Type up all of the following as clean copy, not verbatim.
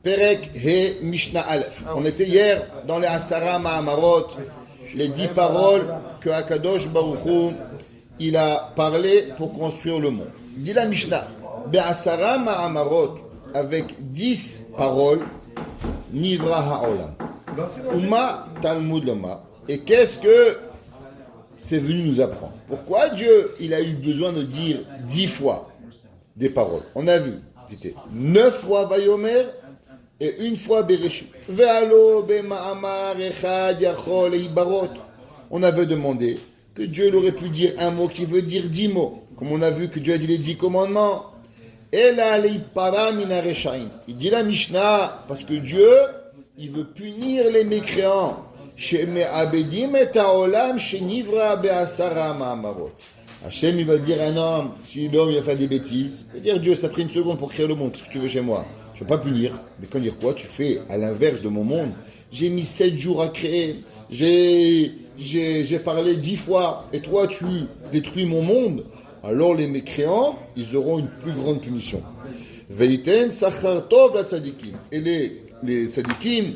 Perek He Mishnah Aleph. On était hier dans les Asara Ma'amarot, les 10 paroles que Akadosh Baruch Hu, il a parlé pour construire le monde. Dit la Mishnah, Be'asara Ma'amarot, avec 10 paroles, Nivra Ha'olam. Uma Talmud Loma. Et qu'est-ce que c'est venu nous apprendre? Pourquoi Dieu, il a eu besoin de dire 10 fois des paroles? On a vu, c'était 9 fois Vayomer et 1 fois Bereshit. Ve'alo be'ma'amar echad yachol eibarot. On avait demandé que Dieu il aurait pu dire un mot qui veut dire 10 mots. Comme on a vu que Dieu a dit les 10 commandements. Ela leipara mina reshaim. Il dit la Mishnah parce que Dieu, il veut punir les mécréants. Sheme'abedim et ha'olam shenivra be'asara ma'amarot. Hachem, il va dire à un homme, si l'homme il va faire des bêtises, il va dire Dieu, ça a pris 1 seconde pour créer le monde, qu'est-ce que tu veux chez moi? Je ne vais pas punir. Mais quand dire quoi? Tu fais à l'inverse de mon monde. J'ai mis 7 jours à créer, j'ai parlé 10 fois, et toi tu détruis mon monde. Alors les mécréants, ils auront une plus grande punition. Veiten sachar tov la tzadikim. Et les tzadikim,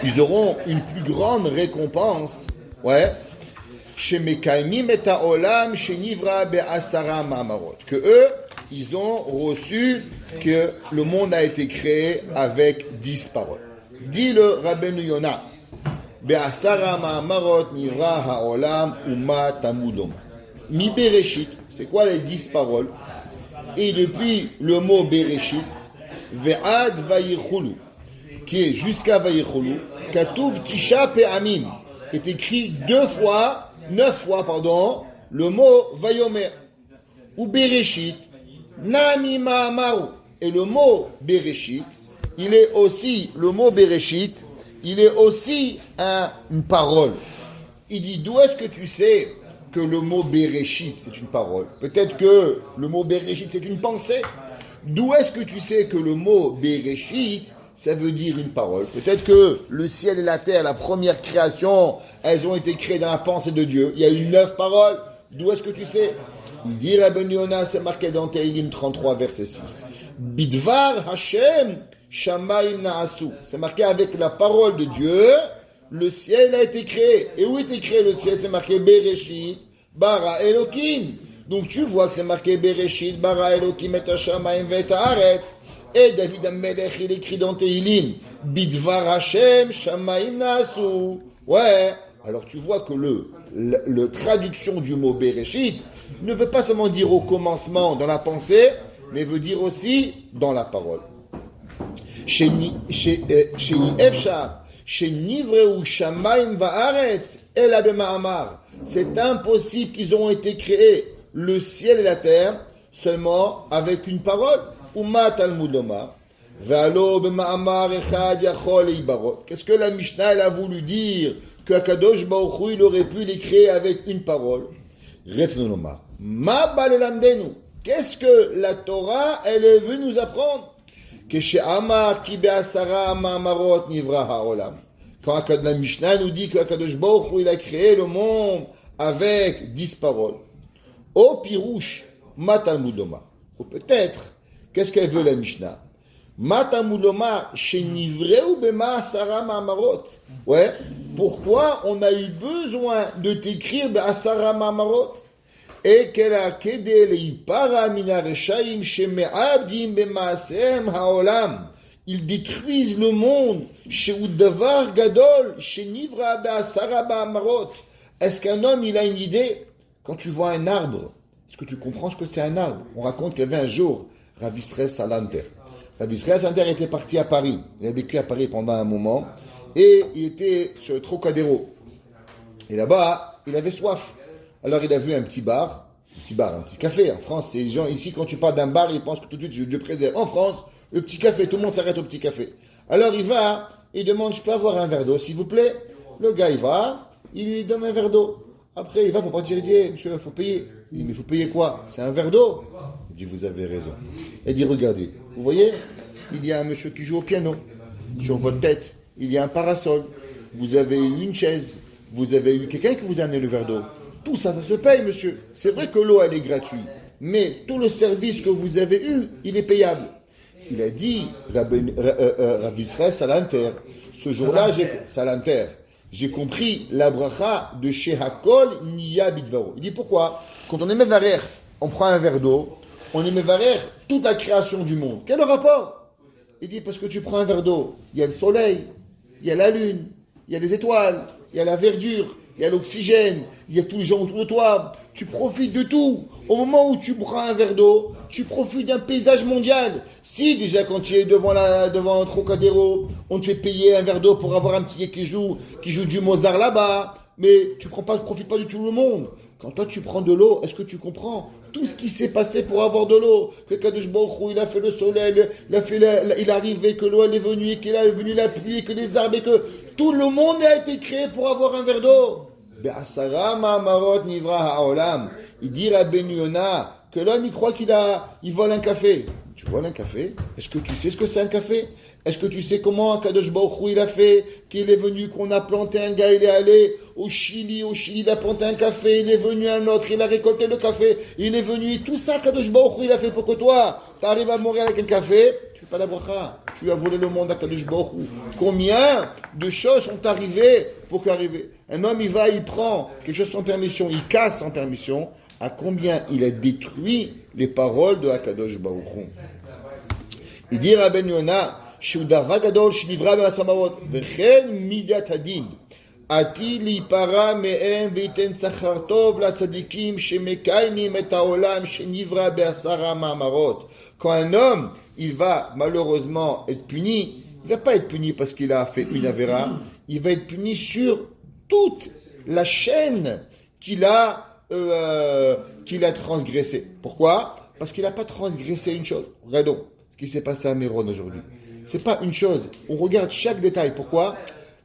ils auront une plus grande récompense. Ouais. Que eux, ils ont reçu que le monde a été créé avec 10 paroles. Dit le Rabbeinu Yonah, Be'asara ma'amarot nivra ha'olam uma tamudom. Mi Bereshit, c'est quoi les 10 paroles? Et depuis le mot Bereshit, Ve'ad vayichulu, qui est jusqu'à vayichulu, Katuv tisha pe'amim, est écrit 9 fois, le mot Vayomer. Ou Bereshit, Nami Ma'amaru. Et le mot Bereshit, il est aussi une parole. Il dit, d'où est-ce que tu sais que le mot Bereshit, c'est une parole? Peut-être que le mot Bereshit, c'est une pensée. D'où est-ce que tu sais que le mot Bereshit, ça veut dire une parole? Peut-être que le ciel et la terre, la première création, elles ont été créées dans la pensée de Dieu. Il y a eu 9 paroles. D'où est-ce que tu sais? Il dit, Rabbeinu Yonah, c'est marqué dans Tehillim 33, verset 6. Bidvar Hashem Shamayim Na'asu. C'est marqué avec la parole de Dieu, le ciel a été créé. Et où était créé le ciel? C'est marqué Bereshit, Bara Elokim. Donc tu vois que c'est marqué Bereshit, Bara Elokim et Hashamayim et Haaretz. Et David Amelech, il écrit dans Tehillim, Bidvar Hashem Shamayim Na'asu. Ouais. Alors tu vois que le traduction du mot Bereshit ne veut pas seulement dire au commencement dans la pensée, mais veut dire aussi dans la parole. C'est impossible qu'ils ont été créés, le ciel et la terre, seulement avec une parole. Qu'est-ce que la Mishnah elle a voulu dire? Que Akadosh Baruch Hu, il aurait pu les créer avec une parole. Qu'est-ce que la Torah, elle est venue nous apprendre? Quand la Mishnah nous dit que Akadosh Baruch Hu, il a créé le monde avec 10 paroles. O pirouche, matalmudoma. Ou peut-être, qu'est-ce qu'elle veut la Mishnah? Matamuloma shenivreu bema asara ma'amarot. Ouais. Pourquoi on a eu besoin de t'écrire be'asara ma'amarot? Et qu'elle a kedé leipara mina reshaim sheme'abdim bema'asem ha'olam. Ils détruisent le monde. She'udavar gadol shenivra be'asara ma'amarot. Est-ce qu'un homme il a une idée? Quand tu vois un arbre, est-ce que tu comprends ce que c'est un arbre? On raconte qu'il y avait un jour Rav Israël Salanter. Rav Israël Salanter était parti à Paris. Il a vécu à Paris pendant un moment. Et il était sur le Trocadéro. Et là-bas, il avait soif. Alors il a vu un petit café. En France, c'est les gens, ici, quand tu parles d'un bar, ils pensent que tout de suite, Dieu préserve. En France, le petit café, tout le monde s'arrête au petit café. Alors il va, il demande, je peux avoir un verre d'eau, s'il vous plaît? Le gars, il va, il lui donne un verre d'eau. Après, il va pour partir, il dit, monsieur, il faut payer. Il dit, mais il faut payer quoi? C'est un verre d'eau. Il dit, vous avez raison. Il dit, regardez, vous voyez, il y a un monsieur qui joue au piano. Sur votre tête, il y a un parasol. Vous avez eu une chaise. Vous avez eu quelqu'un qui vous a amené le verre d'eau. Tout ça, ça se paye, monsieur. C'est vrai que l'eau, elle est gratuite. Mais tout le service que vous avez eu, il est payable. il a dit, Rav Israël Salanter, ce jour-là, Salanter, j'ai compris la bracha de chez Hakol Niya Bidvaro. Il dit pourquoi? Quand on est Mevarer, on prend un verre d'eau, on est Mevarer toute la création du monde. Quel est le rapport? Il dit parce que tu prends un verre d'eau, il y a le soleil, il y a la lune, il y a les étoiles, il y a la verdure, il y a l'oxygène, il y a tous les gens autour de toi. Tu profites de tout. Au moment où tu prends un verre d'eau, tu profites d'un paysage mondial. Si déjà quand tu es devant un Trocadéro, on te fait payer un verre d'eau pour avoir un petit qui joue du Mozart là-bas, mais tu profites pas du tout le monde. Quand toi tu prends de l'eau, est-ce que tu comprends tout ce qui s'est passé pour avoir de l'eau? Que Kadosh Baruch Hu, il a fait le soleil, il est arrivé, que l'eau elle est venue, et qu'il est venu la pluie, que les arbres, et que tout le monde a été créé pour avoir un verre d'eau. Be'asara ma'amarot nivra ha'olam. Il dit à Ben Yona que l'homme il croit il vole un café. Tu voles un café? Est-ce que tu sais ce que c'est un café? Est-ce que tu sais comment Kadosh Baruch Hu il a fait? Qu'il est venu, qu'on a planté un gars, il est allé au Chili, il a planté un café, il est venu un autre, il a récolté le café, il est venu, tout ça Kadosh Baruch Hu il a fait pour que toi, tu arrives à mourir avec un café, tu fais pas la bracha, tu as volé le monde à Kadosh Baruch Hu. Combien de choses sont arrivées pour qu'arriver? Un homme il va, il prend quelque chose sans permission, il casse sans permission, à combien il a détruit les paroles de Akadosh Baruch Hu. Il dit à Ben Yona, שהוא דבר גדול שנברא בהשמות, וכן מידת הדין. עתיד להיפרע מהם וייתן שכר טוב לצדיקים שמקיימים את העולם שנברא בעשרה מאמרות. Quand un homme, il va malheureusement être puni, il ne va pas être puni parce qu'il a fait une avéra, il va être puni sur toute la chaîne qu'il a transgressée. Pourquoi? Parce qu'il n'a pas transgressé une chose. Regardons ce qui s'est passé à Méron aujourd'hui. C'est pas une chose. On regarde chaque détail. Pourquoi?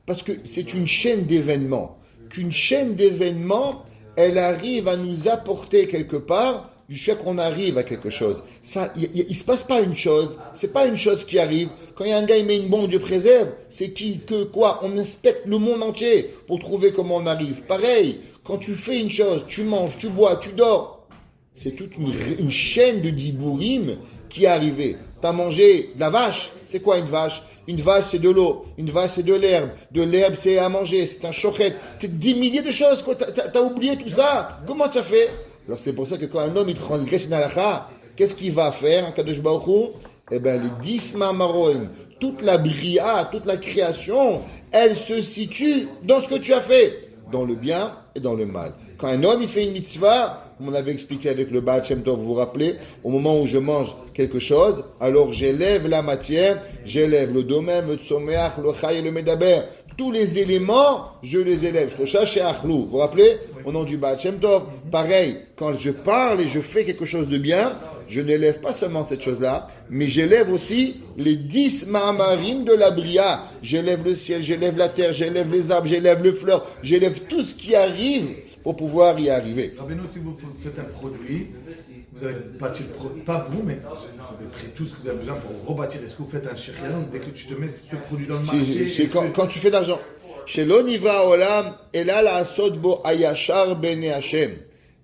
Parce que c'est une chaîne d'événements. Qu'une chaîne d'événements, elle arrive à nous apporter quelque part jusqu'à qu'on arrive à quelque chose. Ça, il se passe pas une chose. C'est pas une chose qui arrive. Quand il y a un gars, il met une bombe, Dieu préserve. C'est qui, que, quoi? On inspecte le monde entier pour trouver comment on arrive. Pareil, quand tu fais une chose, tu manges, tu bois, tu dors. C'est toute une chaîne de dibourim qui est arrivée. Tu as mangé de la vache. C'est quoi une vache? Une vache, c'est de l'eau. Une vache, c'est de l'herbe. De l'herbe, c'est à manger. C'est un chochet. C'est des milliers de choses. Tu as oublié tout ça. Comment tu as fait? Alors, c'est pour ça que quand un homme il transgresse une halakha, qu'est-ce qu'il va faire, un Kadosh Baruch Hu? Eh bien, les 10 mamaroim, toute la bria, toute la création, elle se situe dans ce que tu as fait, dans le bien et dans le mal. Quand un homme il fait une mitzvah, comme on avait expliqué avec le Baal Shem Tov, vous vous rappelez, au moment où je mange quelque chose, alors j'élève la matière, j'élève le domaine, le tsomeach, le chay et le medaber. Tous les éléments, je les élève. Vous vous rappelez, au nom du Baal Shem Tov, pareil, quand je parle et je fais quelque chose de bien, je n'élève pas seulement cette chose-là, mais j'élève aussi les 10 ma'amarim de la bria. J'élève le ciel, j'élève la terre, j'élève les arbres, j'élève les fleurs, j'élève tout ce qui arrive pour pouvoir y arriver. Rabbeinu, si vous faites un produit, vous avez bâti le produit, pas vous, mais vous avez pris tout ce que vous avez besoin pour rebâtir. Est-ce que vous faites un shérian dès que tu te mets ce produit dans le marché? C'est quand tu fais d'argent. Chez l'Onivra Olam, et là la Asodbo Ayashar Bene Hashem.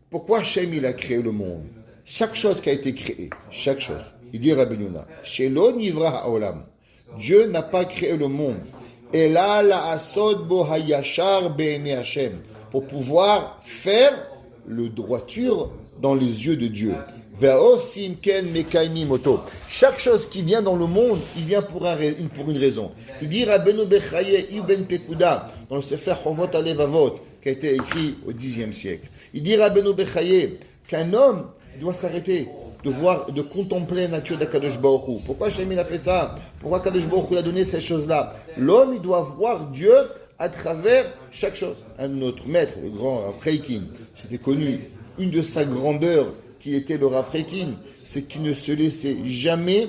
Pourquoi Hashem il a créé le monde? Chaque chose qui a été créée, chaque chose. Il dit Rabbi Yona, chez l'Onivra Olam, Dieu n'a pas créé le monde. Et là la Asodbo Ayashar Bene Hashem. Pour pouvoir faire le droiture dans les yeux de Dieu. Chaque chose qui vient dans le monde, il vient pour une raison. Il dit Rabbeinu Bechaye Ibn Pekuda dans le Sefer Chovot Alevavot qui a été écrit au Xe siècle. Il dit Rabbeinu Bechaye qu'un homme doit s'arrêter de contempler la nature d'Akadosh Baruch Hu. Pourquoi Hashem il a fait ça? Pourquoi Akadosh Baruch Hu a donné ces choses-là? L'homme il doit voir Dieu à travers chaque chose. Un de notre maître, le grand Rav Freikin, c'était connu, une de sa grandeur qui était le Rav Freikin, c'est qu'il ne se laissait jamais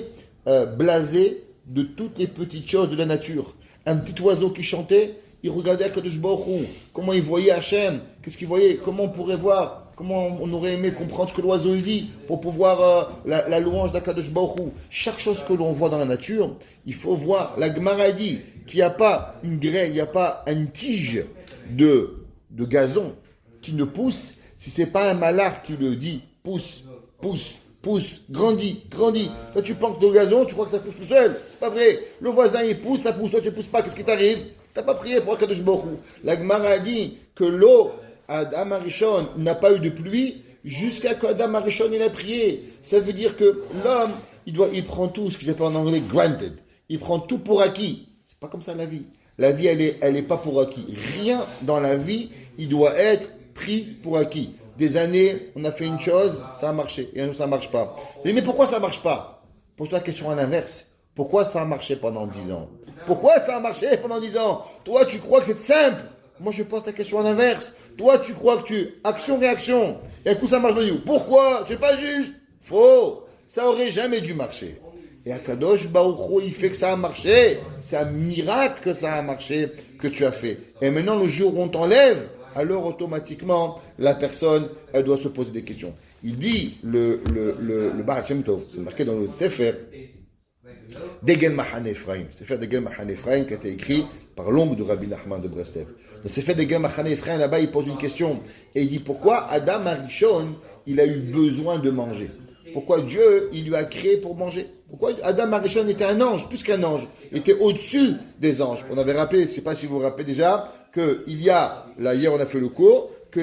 blaser de toutes les petites choses de la nature. Un petit oiseau qui chantait, il regardait Akadosh Baruch Hu, comment il voyait Hachem, qu'est-ce qu'il voyait, comment on pourrait voir, comment on aurait aimé comprendre ce que l'oiseau il dit pour pouvoir la louange d'Akadosh Baruch Hu. Chaque chose que l'on voit dans la nature, il faut voir. La Gemara dit qu'il n'y a pas une graine, il n'y a pas une tige de gazon qui ne pousse si ce n'est pas un malard qui le dit pousse, pousse, pousse, grandit. Toi, tu plantes le gazon, tu crois que ça pousse tout seul. C'est pas vrai. Le voisin, il pousse, ça pousse. Toi, tu ne pousses pas. Qu'est-ce qui t'arrive? T'as pas prié pour Akadosh Baruch Hu. La Gemara a dit que l'eau, Adam Arishon, n'a pas eu de pluie jusqu'à qu'Adam Arishon il a prié. Ça veut dire que l'homme, il prend tout, ce que j'appelle en anglais granted. Il prend tout pour acquis. C'est pas comme ça la vie. La vie, elle est pas pour acquis. Rien dans la vie, il doit être pris pour acquis. Des années, on a fait une chose, ça a marché. Et un jour, ça marche pas. Mais pourquoi ça marche pas? Pose-toi la question à l'inverse. Pourquoi ça a marché pendant 10 ans? Pourquoi ça a marché pendant 10 ans? Toi, tu crois que c'est simple. Moi, je pose la question à l'inverse. Toi, tu crois que action-réaction. Et un coup, ça marche de nous. Pourquoi? C'est pas juste. Faux. Ça aurait jamais dû marcher. Et Akadosh Baruch Hu, il fait que ça a marché. C'est un miracle que ça a marché, que tu as fait. Et maintenant, le jour où on t'enlève, alors automatiquement, la personne, elle doit se poser des questions. Il dit, le Baal Shem Tov, c'est marqué dans le Sefer, Degel Mahan Ephraim. Sefer Degel Mahan Ephraim qui a été écrit par l'oncle de Rabbi Nachman de Breslev. Dans Sefer Degel Mahan Ephraim, là-bas, il pose une question. Et il dit, pourquoi Adam Arishon, il a eu besoin de manger? Pourquoi Dieu, il lui a créé pour manger? Pourquoi Adam Arishon était un ange, plus qu'un ange? Il était au-dessus des anges. On avait rappelé, je ne sais pas si vous vous rappelez déjà, qu'il y a, là hier on a fait le cours, que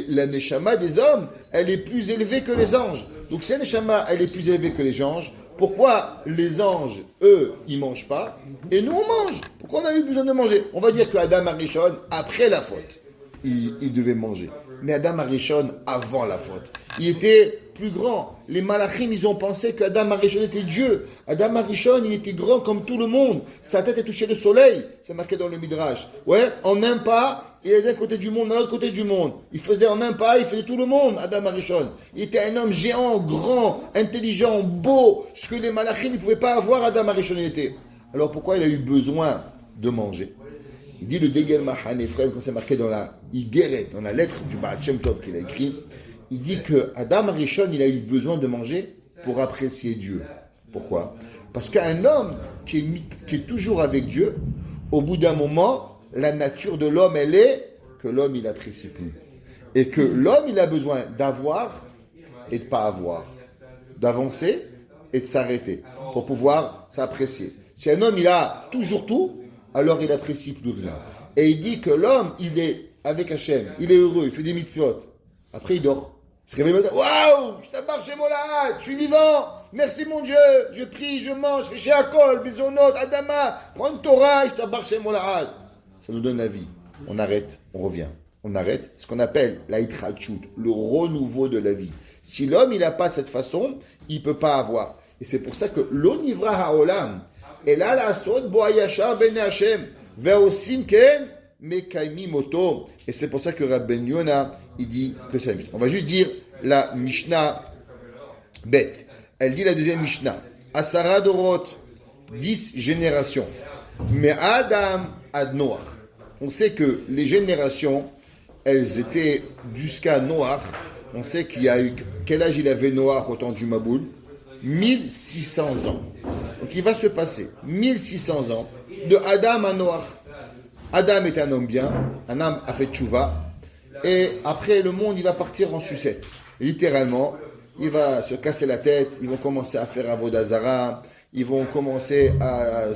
la Neshama des hommes, elle est plus élevée que les anges. Donc si la Neshama, elle est plus élevée que les anges, pourquoi les anges, eux, ils ne mangent pas, et nous on mange? Pourquoi on a eu besoin de manger? On va dire que Adam Arishon, après la faute, il devait manger. Mais Adam Arishon, avant la faute, il était plus grand. Les malachim, ils ont pensé qu'Adam Arishon était Dieu. Adam Arishon, il était grand comme tout le monde. Sa tête est touchée le soleil. C'est marqué dans le Midrash. Ouais, en un pas, il est d'un côté du monde, de l'autre côté du monde. Il faisait en un pas, il faisait tout le monde, Adam Arishon. Il était un homme géant, grand, intelligent, beau. Ce que les malachim ne pouvaient pas avoir, Adam Arishon était. Alors pourquoi il a eu besoin de manger? Il dit le Degel Mahan Ephraim, quand c'est marqué dans la Igeret, dans la lettre du Baal Shem Tov qu'il a écrit, il dit que Adam Arishon, il a eu besoin de manger pour apprécier Dieu. Pourquoi? Parce qu'un homme qui est toujours avec Dieu, au bout d'un moment, la nature de l'homme, elle est que l'homme, il n'apprécie plus. Et que l'homme, il a besoin d'avoir et de ne pas avoir. D'avancer et de s'arrêter pour pouvoir s'apprécier. Si un homme, il a toujours tout, alors il n'apprécie plus rien. Et il dit que l'homme, il est avec Hachem, il est heureux, il fait des mitzvot. Après, il dort. Il se réveille le matin. Waouh, je t'abbarre chez Molahad, je suis vivant. Merci mon Dieu, je prie, je mange, je fais chez Akol, Bisonot, Adama, prends une Torah, je t'abbarre chez Molahad. Ça nous donne la vie. On arrête, on revient. On arrête. Ce qu'on appelle l'Aïtrachut, le renouveau de la vie. Si l'homme, il n'a pas cette façon, il ne peut pas avoir. Et c'est pour ça que l'onivra haolam, et là, la sod boayasha ben Hashem, ve'osim ken, mekaimi moto. Et c'est pour ça que Rabben Yona, il dit que c'est la Mishnah. On va juste dire la Mishnah bête. Elle dit la deuxième Mishnah. Asara dorot, 10 générations. Mais Adam ad Noach. On sait que les générations, elles étaient jusqu'à Noach. On sait qu'il y a eu, quel âge il avait Noach au temps du Maboul? 1600 ans. Donc il va se passer 1600 ans de Adam à Noach. Adam est un homme bien, un homme a fait tchouva, et après le monde il va partir en sucette. Littéralement, il va se casser la tête, ils vont commencer à faire Avodazara, ils vont commencer à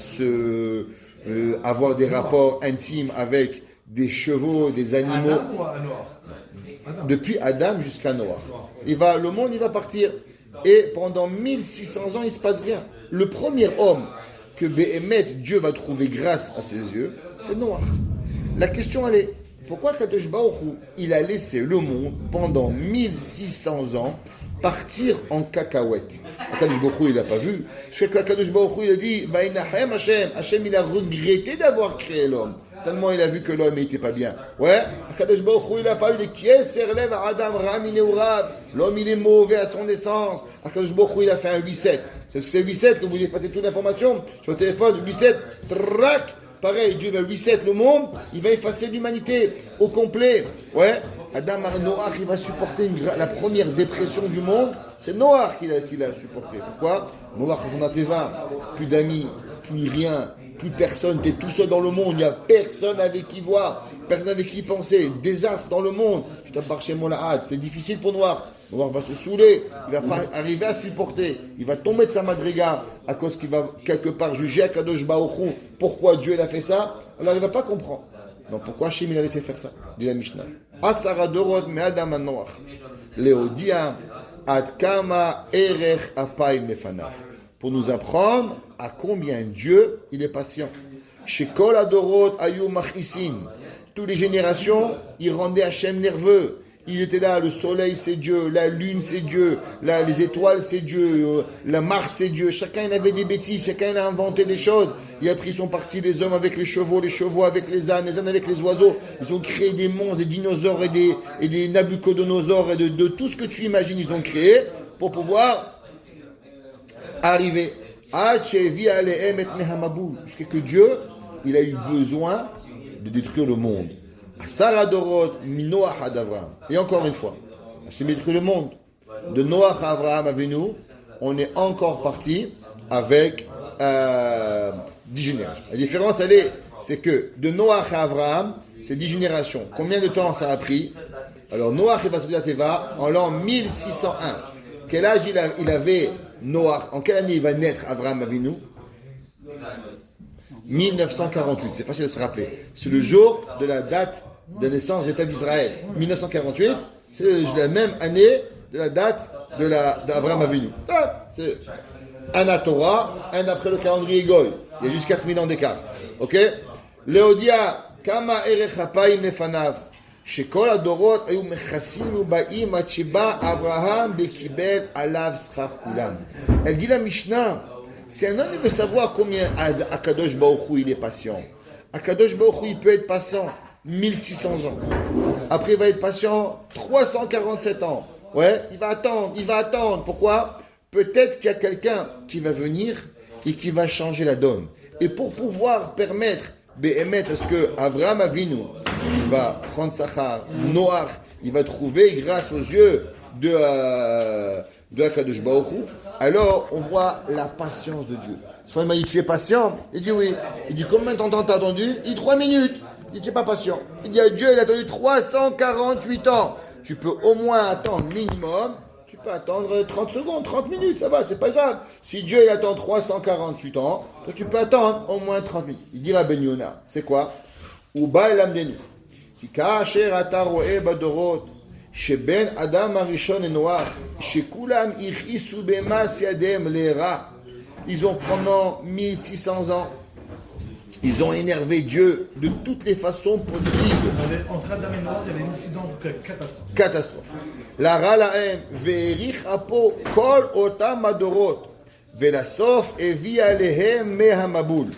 avoir des rapports intimes avec des chevaux, des animaux. Adam ou à Noach? Depuis Adam jusqu'à Noach. Le monde il va partir. Et pendant 1600 ans, il ne se passe rien. Le premier homme que Béhémet, Dieu va trouver grâce à ses yeux, c'est Noach. La question, elle est, pourquoi Kadosh Baruch Hu, il a laissé le monde pendant 1600 ans partir en cacahuète? Kadosh Baruch Hu, il n'a pas vu. Je que Kadosh Baruch Hu, il a dit, Baïnahem Hashem. Hashem, il a regretté d'avoir créé l'homme. Tellement il a vu que l'homme n'était pas bien. Ouais, Kadosh Baruch Hu, il n'a pas eu les quiètes, s'élève à Adam, Ramin et Urab. L'homme, il est mauvais à son naissance. Kadosh Baruch Hu, il a fait un reset. C'est ce que c'est reset, que vous effacez toute l'information sur le téléphone, reset, trac. Pareil, Dieu va reset le monde, il va effacer l'humanité au complet. Ouais, Adam Noach, il va supporter la première dépression du monde. C'est Noach qui l'a supporté. Pourquoi? Noach, on a tes 20, plus d'amis, plus rien. Plus personne, tu es tout seul dans le monde, il n'y a personne avec qui voir, personne avec qui penser, désastre dans le monde. Je t'abbarre chez Molahad, c'était difficile pour Noir. Noach va se saouler, il va pas arriver à supporter, il va tomber de sa madriga à cause qu'il va quelque part juger Akadosh Baruch Hu pourquoi Dieu il a fait ça, alors il va pas comprendre. Donc pourquoi Hachem il a laissé faire ça? Dit la Mishnah. Asara dorot me'adam Noach. Léodia ad kama erech apayim lefanav. Pour nous apprendre à combien Dieu il est patient. Chez Kol Adorot Ayu Machisin. Toutes les générations, ils rendaient Hachem nerveux. Ils étaient là, le soleil c'est Dieu, la lune c'est Dieu, les étoiles c'est Dieu, la Mars c'est Dieu. Chacun il avait des bêtises, chacun il a inventé des choses. Et après ils sont partis, les hommes avec les chevaux avec les ânes avec les oiseaux. Ils ont créé des monstres, des dinosaures et des Nabucodonosors et de tout ce que tu imagines, ils ont créé pour pouvoir arriver. Jusqu'à que Dieu, il a eu besoin de détruire le monde. Et encore une fois, c'est détruire le monde. De Noach à Abraham Avinu, on est encore parti avec 10 générations. La différence, c'est que de Noach à Abraham, c'est 10 générations. Combien de temps ça a pris? Alors Noach il va se dire Teva en l'an 1601. Quel âge il avait Noach? En quelle année il va naître Abraham Avinu? 1948, c'est facile de se rappeler. C'est le jour de la date de naissance de l'État d'Israël. 1948, c'est la même année de la date d'Abraham Avinu. C'est un à Torah, un après le calendrier Goy. Il y a juste 4000 ans d'écart. Ok? Léodia, Kama erech hapayim lefanav. שכל הדורות היו מכסים ובאים עד שבא אברהם וקיבל עליו שכר כולם. Elle dit la Mishnah, si un homme veut savoir combien Akadosh Baruch Hu il est patient, Akadosh Baruch Hu il peut être patient 1600 ans. Après il va être patient 347 ans. Ouais, il va attendre. Pourquoi? Peut-être qu'il y a quelqu'un qui va venir et qui va changer la donne. Et pour pouvoir permettre Béhémet, est-ce que Avraham Avinu il va prendre Sachar, Noach, il va trouver grâce aux yeux de Akadosh Baruch Hu, alors on voit la patience de Dieu. Il m'a dit, tu es patient? Il dit oui. Il dit, combien de temps t'as attendu? Il dit 3 minutes. Il dit, tu n'es pas patient. Il dit, Dieu, il a attendu 348 ans. Tu peux au moins attendre minimum. Tu peux attendre 30 secondes, 30 minutes, ça va, c'est pas grave. Si Dieu il attend 348 ans, toi tu peux attendre au moins 30 minutes. Il dit Rabbi Yonah, c'est quoi? Uba elamdenu. Ki kaasher ata roe badorot, sheben Adam harishon et Noach, shekulam ichisu bemas yadem lera. Ils ont pendant 1600 ans, ils ont énervé Dieu de toutes les façons possibles. Entre Adam et Noach, il y avait 1600 ans de catastrophe. Catastrophe. La ralaem ve'erich apo kol otam adorot ve'lasof evi alehem mehamabul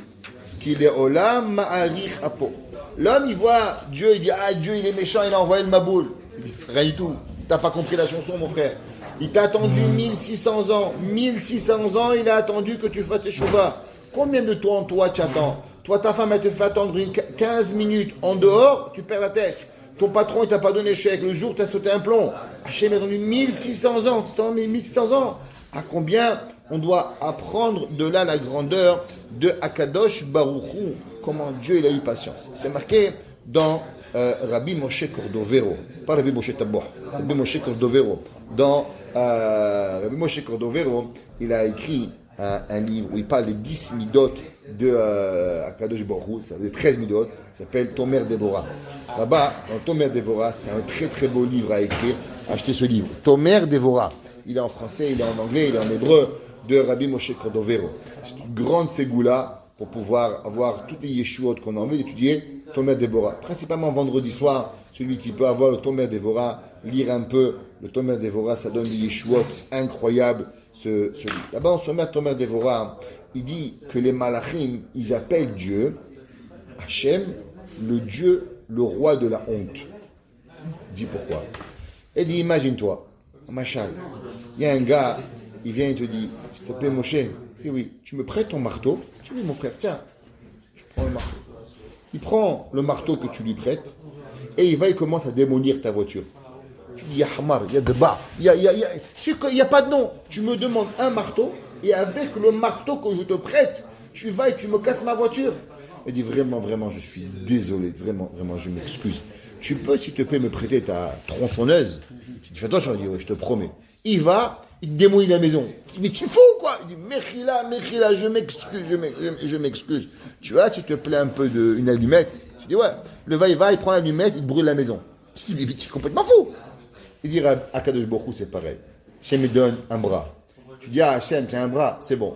ki leolam ma'arich apo. L'homme il voit Dieu, il dit Dieu il est méchant, il a envoyé le maboul. Il dit rien du tout. T'as pas compris la chanson mon frère. Il t'a attendu 1600 ans. 1600 ans il a attendu que tu fasses tes chouvas. Combien de temps toi tu attends? Toi, ta femme, elle te fait attendre 15 minutes en dehors, tu perds la tête. Ton patron, il t'a pas donné chèque. Le jour, tu as sauté un plomb. Hachem a attendu 1600 ans. Tu t'en mets 1600 ans. À combien on doit apprendre de là la grandeur de Akadosh Baruch Hu? Comment Dieu, il a eu patience. C'est marqué dans Rabbi Moshe Cordovero. Pas Rabbi Moshe Tabouh. Rabbi Moshe Cordovero. Dans Rabbi Moshe Cordovero, il a écrit un livre où il parle des 10 midot de Akadosh Baruch Hu, ça veut dire 13 midot, ça s'appelle Tomer Devorah. Là-bas, dans Tomer Devorah, c'est un très très beau livre à écrire. Achetez ce livre. Tomer Devorah. Il est en français, il est en anglais, il est en hébreu, de Rabbi Moshe Cordovero. C'est une grande ségoula pour pouvoir avoir toutes les yeshuot qu'on a envie d'étudier, Tomer Devorah. Principalement vendredi soir, celui qui peut avoir le Tomer Devorah, lire un peu le Tomer Devorah, ça donne des yeshuot incroyables. Ce livre. Là-bas, on se met à Tomer Devorah. Il dit que les malachim, ils appellent Dieu, Hachem, le Dieu, le roi de la honte. Il dit pourquoi? Il dit, imagine-toi, Machal, il y a un gars, il vient et te dit, s'il te plaît, Moshe, il dit, oui, tu me prêtes ton marteau? Je dis, oui, mon frère, tiens, je prends le marteau. Il prend le marteau que tu lui prêtes et il commence à démolir ta voiture. Tu dis, il y a Hamar, il y a Deba, il n'y a pas de nom. Tu me demandes un marteau et avec le marteau que je te prête, tu vas et tu me casses ma voiture. Il dit, vraiment, je suis désolé, vraiment, je m'excuse. tu peux, s'il te plaît, me prêter ta tronçonneuse? Tu dis, fais attention, il dit, ouais, je te promets. Il va, il te démouille la maison. Il dit, mais tu fous quoi? Il dit, Mechila, je m'excuse. Tu vois, s'il te plaît, un peu une allumette? Tu dis, ouais. Le va, il prend l'allumette, il brûle la maison. Tu dis, mais tu es complètement fou. Il dit, à Kadosh Baruch Hu, c'est pareil. Hachem me donne un bras. Tu dis, ah, Hachem, tu as un bras, c'est bon.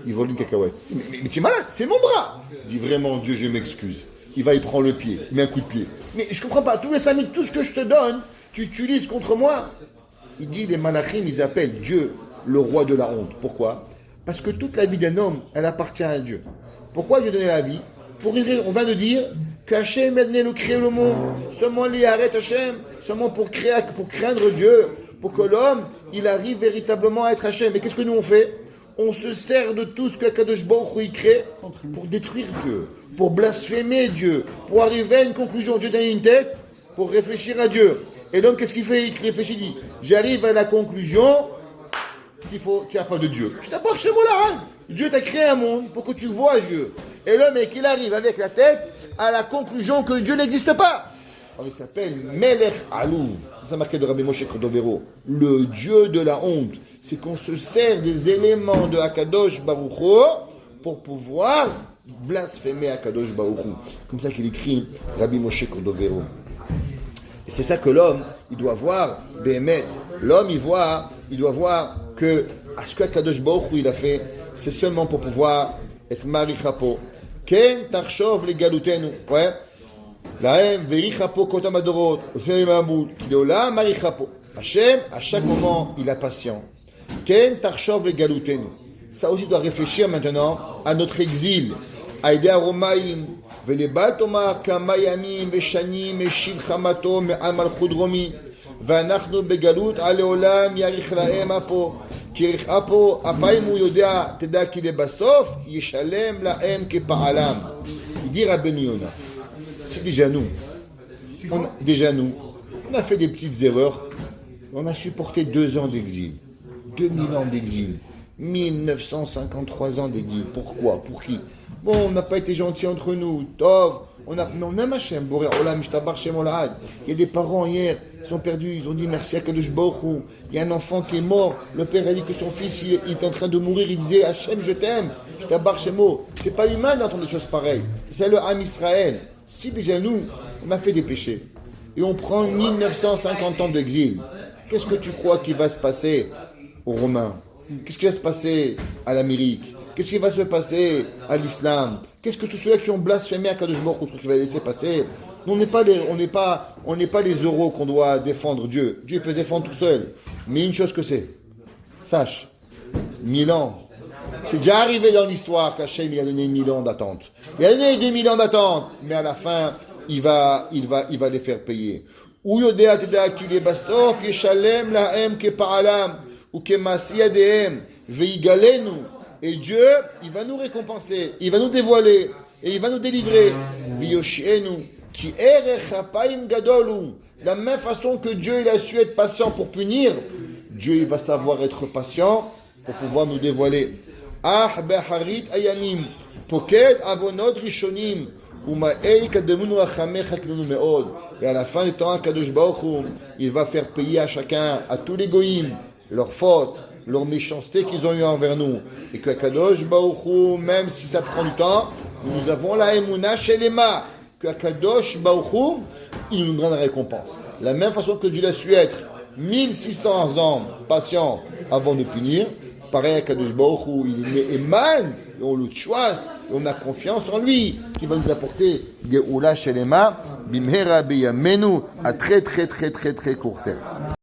Il vole une cacahuète. Mais tu es malade, c'est mon bras. Il dit, vraiment, Dieu, je m'excuse. Il va, il prend le pied, il met un coup de pied. Mais je comprends pas, tous les 5 minutes, tout ce que je te donne, tu utilises contre moi. Il dit, les malachim, ils appellent Dieu le roi de la honte. Pourquoi? Parce que toute la vie d'un homme, elle appartient à Dieu. Pourquoi Dieu donnait la vie? Pour une raison. On vient de dire qu'Hachem a donné le créer le monde. Seulement les arrête Hachem, seulement pour craindre Dieu, pour que l'homme, il arrive véritablement à être Hachem. Mais qu'est-ce que nous on fait? On se sert de tout ce que Kadosh Baruch Hu il crée pour détruire Dieu, pour blasphémer Dieu, pour arriver à une conclusion. Dieu donne une tête pour réfléchir à Dieu. Et l'homme, qu'est-ce qu'il fait? Il réfléchit, il dit, j'arrive à la conclusion qu'il n'y a pas de Dieu. Je t'apporte chez moi là. Dieu t'a créé un monde pour que tu vois Dieu. Et l'homme, qu'il arrive avec la tête à la conclusion que Dieu n'existe pas. Alors il s'appelle Melech Alouv. Ça marqué de Rabbi Moshe Cordovero. Le Dieu de la honte. C'est qu'on se sert des éléments de Akadosh Baruch Hu pour pouvoir blasphémer Akadosh Baruch Hu. Comme ça qu'il écrit Rabbi Moshe Cordovero. Et c'est ça que l'homme, il doit voir, Béhémet. L'homme, il doit voir que ce que Akadosh Baruch Hu il a fait, c'est seulement pour pouvoir être marichapo. Ken tarshov le galutenu. Ouais. Lahem verichapo kotam adorot. Ofem maboul. Kilola marichapo. Hachem, à chaque moment, il est patient. Ken tarshov le galutenu. Ça aussi doit réfléchir maintenant à notre exil. Aïdé aromaïm. ולבל תאמר כמה ימים ושנים משיב חמתו מעל מלכות דרומי ואנחנו בגלות על לעולם יאריך להם אפו כי יאריך אפו אפיים הוא יודע תדע כי לבסוף ישלם להם כפעלם. Il dit Rabbeinu Yonah, c'est déjà nous. On a fait des petites erreurs. On a supporté 2 ans d'exil, 2000 ans d'exil, 1953 ans d'exil. Pourquoi? Pour qui? Bon, on n'a pas été gentils entre nous. Tov, mais on aime Hachem. Boré Olam, Shtabar Shem Olad. Il y a des parents hier, ils sont perdus. Ils ont dit merci à Kadosh Baruch Hu. Il y a un enfant qui est mort. Le père a dit que son fils il est en train de mourir. Il disait Hachem, je t'aime. Shtabar Shemo. C'est pas humain d'entendre des choses pareilles. C'est le Ham Israël. Si déjà nous, on a fait des péchés et on prend 1950 ans d'exil, qu'est-ce que tu crois qu'il va se passer aux Romains? Qu'est-ce qui va se passer à l'Amérique? Qu'est-ce qui va se passer à l'islam? Qu'est-ce que tous ceux qui ont blasphémé à Kadosh Baruch Hu qui va laisser passer? Nous, on n'est pas les euros qu'on doit défendre Dieu. Dieu peut se défendre tout seul. Mais une chose que c'est, sache, 1000 ans. C'est déjà arrivé dans l'histoire qu'Hachem il a donné 1000 ans d'attente. Il a donné 2000 ans d'attente, mais à la fin, il va les faire payer. Ou yodea teda ki lebasof yeshalem lahem kepa'alam ou kemasi yadehem veigalenu. Et Dieu, il va nous récompenser, il va nous dévoiler, et il va nous délivrer. Viyoshienu, ki erech hapayim gadolu. De la même façon que Dieu, il a su être patient pour punir, Dieu, il va savoir être patient pour pouvoir nous dévoiler. Ah beharit ayamim, poked avonot rishonim, uma'ei kademunu achamecha klenu meod. Et à la fin du temps, Kadosh Baruch Hu, il va faire payer à chacun, à tous les goïms, leurs fautes, leur méchanceté qu'ils ont eu envers nous. Et que Kadosh Baruch Hu, même si ça prend du temps, nous avons la Emouna chez les mains. Que Kadosh Baruch Hu, il nous donne la récompense. La même façon que Dieu a su être 1600 ans patient avant de punir, pareil à Kadosh Baruch Hu, il est Eman, et on le choisit, et on a confiance en lui, qui va nous apporter Geoula chez les mains, Bimhera Beyamenu, à très court terme.